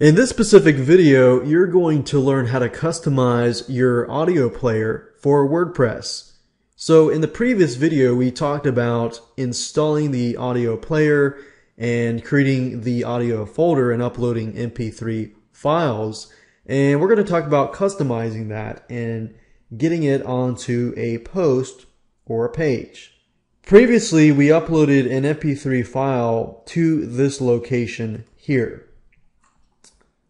In this specific video, you're going to learn how to customize your audio player for WordPress. So in the previous video, we talked about installing the audio player and creating the audio folder and uploading MP3 files. And we're going to talk about customizing that and getting it onto a post or a page. Previously, we uploaded an MP3 file to this location here.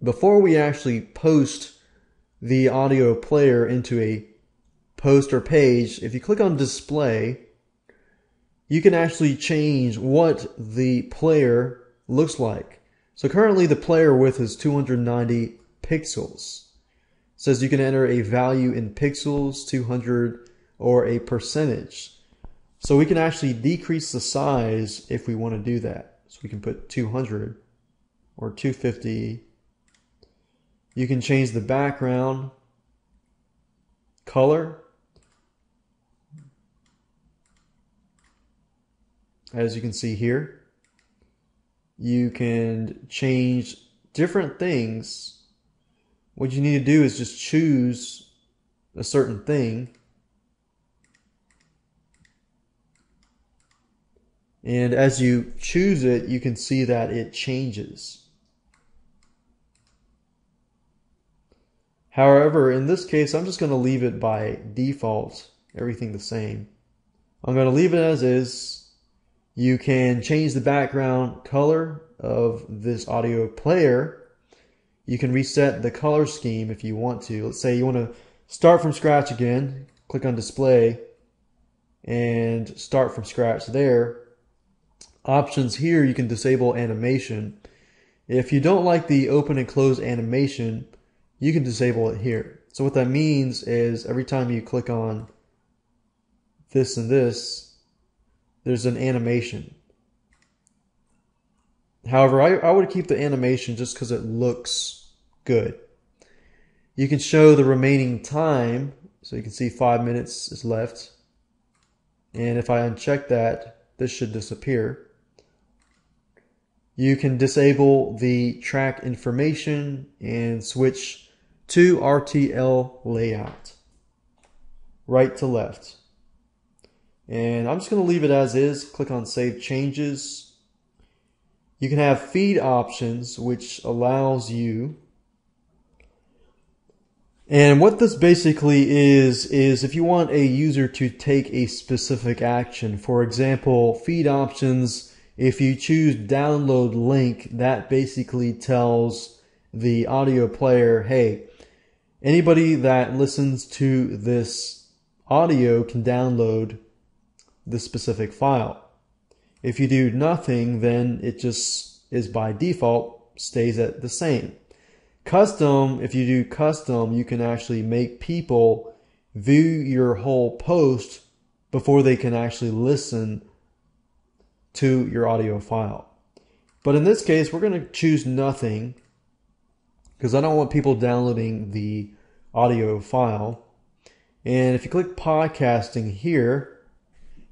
Before we actually post the audio player into a post or page, if you click on display, you can actually change what the player looks like. So currently the player width is 290 pixels. It says you can enter a value in pixels, 200, or a percentage. So we can actually decrease the size if we want to do that. So we can put 200 or 250. You can change the background color. As you can see here, you can change different things. What you need to do is just choose a certain thing. And as you choose it, you can see that it changes. However, in this case, I'm just going to leave it by default, everything the same. I'm going to leave it as is. You can change the background color of this audio player. You can reset the color scheme if you want to. Let's say you want to start from scratch again. Click on display and start from scratch there. Options here, you can disable animation. If you don't like the open and close animation, you can disable it here. So what that means is every time you click on this and this, there's an animation. However, I would keep the animation just because it looks good. You can show the remaining time. So you can see 5 minutes is left. And if I uncheck that, this should disappear. You can disable the track information and switch to RTL layout, right to left. And I'm just going to leave it as is. Click on Save Changes. You can have feed options, which allows you. And what this basically is if you want a user to take a specific action, for example, feed options, if you choose download link, that basically tells the audio player, hey, anybody that listens to this audio can download this specific file. If you do nothing, then it just is by default, stays at the same. Custom, if you do custom, you can actually make people view your whole post before they can actually listen to your audio file. But in this case, we're going to choose nothing because I don't want people downloading the audio file. And if you click podcasting here,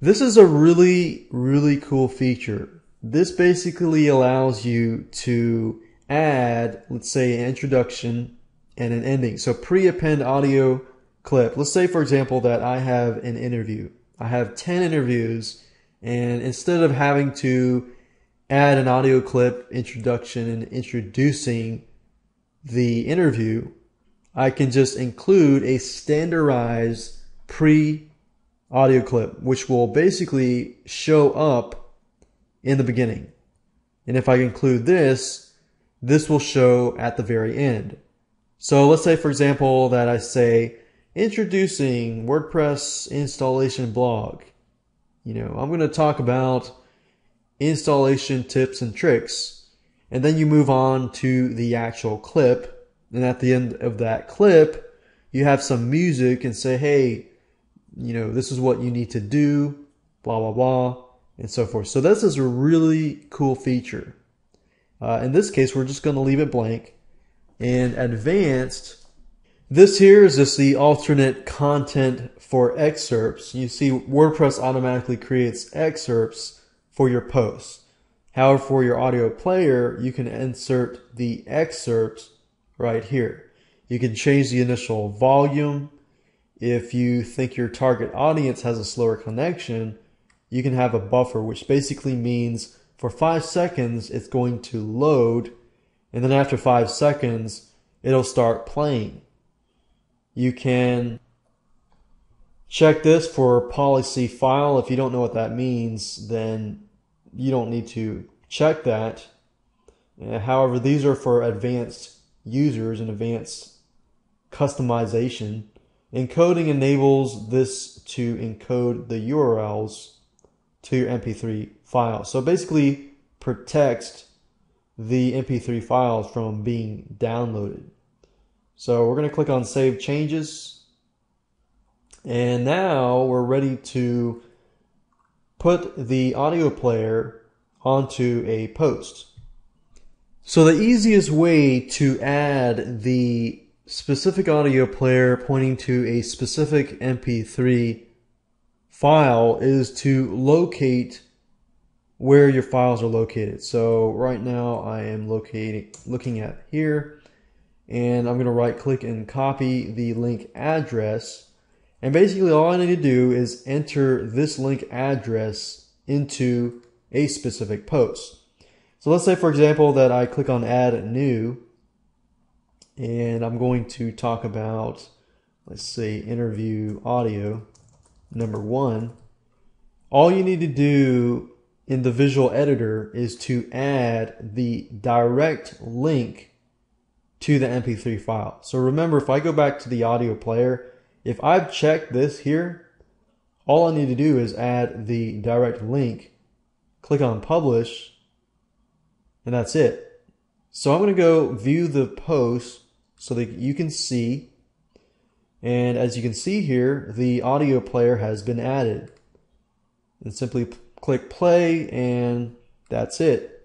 this is a really, really cool feature. This basically allows you to add, let's say, an introduction and an ending. So pre-append audio clip. Let's say, for example, that I have an interview. I have 10 interviews, and instead of having to add an audio clip, introduction, and introducing the interview, I can just include a standardized pre-audio clip, which will basically show up in the beginning. And if I include this, this will show at the very end. So let's say, for example, that I say, introducing WordPress installation blog. You know, I'm going to talk about installation tips and tricks. And then you move on to the actual clip. And at the end of that clip, you have some music and say, hey, you know, this is what you need to do, blah, blah, blah, and so forth. So this is a really cool feature. In this case, we're just going to leave it blank. And advanced, this here is just the alternate content for excerpts. You see WordPress automatically creates excerpts for your posts. However, for your audio player, you can insert the excerpt right here. You can change the initial volume. If you think your target audience has a slower connection, you can have a buffer, which basically means for 5 seconds, it's going to load, and then after 5 seconds, it'll start playing. You can check this for policy file. If you don't know what that means, then you don't need to check that. However, these are for advanced users and advanced customization. Encoding enables this to encode the URLs to your MP3 file. So basically protects the MP3 files from being downloaded. So we're going to click on Save Changes. And now we're ready to put the audio player onto a post. So the easiest way to add the specific audio player pointing to a specific MP3 file is to locate where your files are located. So right now I am looking at here, and I'm going to right click and copy the link address. And basically all I need to do is enter this link address into a specific post. So let's say, for example, that I click on Add New, and I'm going to talk about, let's say, interview audio number 1. All you need to do in the visual editor is to add the direct link to the MP3 file. So remember, if I go back to the audio player, if I've checked this here, all I need to do is add the direct link, click on Publish, and that's it. So I'm going to go view the post so that you can see. And as you can see here, the audio player has been added. And simply click play, and that's it.